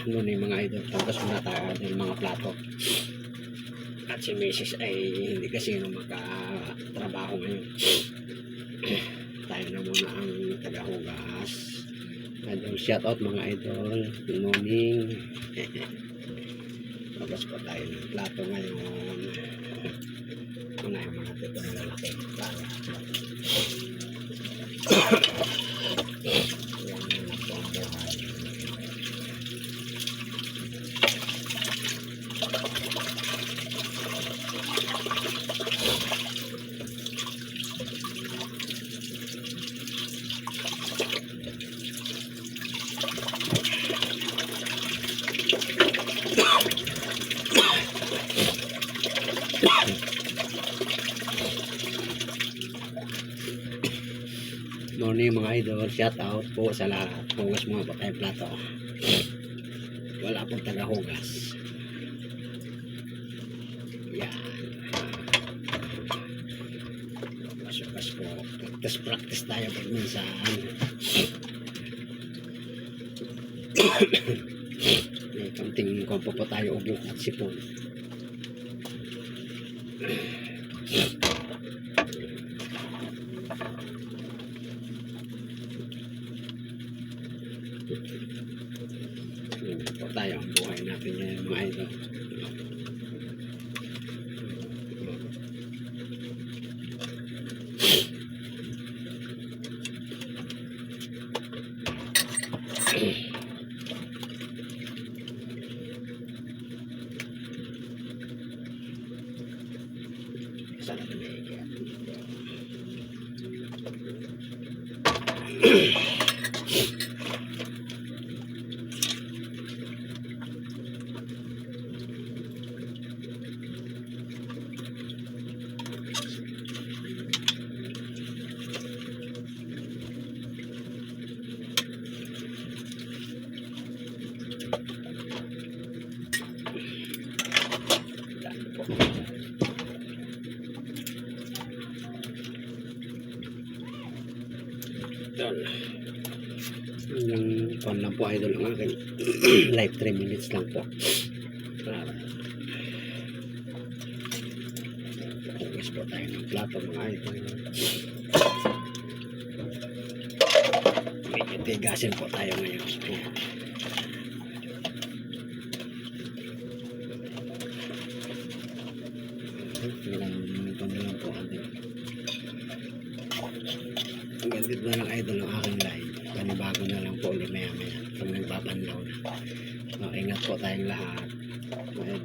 Noon yung mga idol, tapos muna tayo ng mga plato. At si Mrs. ay hindi kasi makatrabaho ngayon. Tayo na muna ang tagahugas. Idol, shout out mga idol. Good morning. Tapos pa tayo ng plato ngayon. Unahin mo natin ito ng lalaki. Para yan na po ang buhay. Morning mga idol, shout out po sa lahat. Hugas mga po tayong plato. Wala pong tagahugas. Yan. Hugas po. Practice tayo pag minsan. May kaunting kompo po tayo ubo at sipon. Ito po tayo ang buhay natin yan mga idol. Sana tumigil. Yung phone lang po idol ang akin. Live 3 minutes lang po. Para hugas po tayo ng plato mga idol. Medyo tigasin po tayo ngayon. Ilang minuto na lang po idol. Ang gandit na lang idol ang aking live. Panibago na lang po ulit maya maya kung nagbabanlaw na. So, ingat po tayong lahat. Ingat.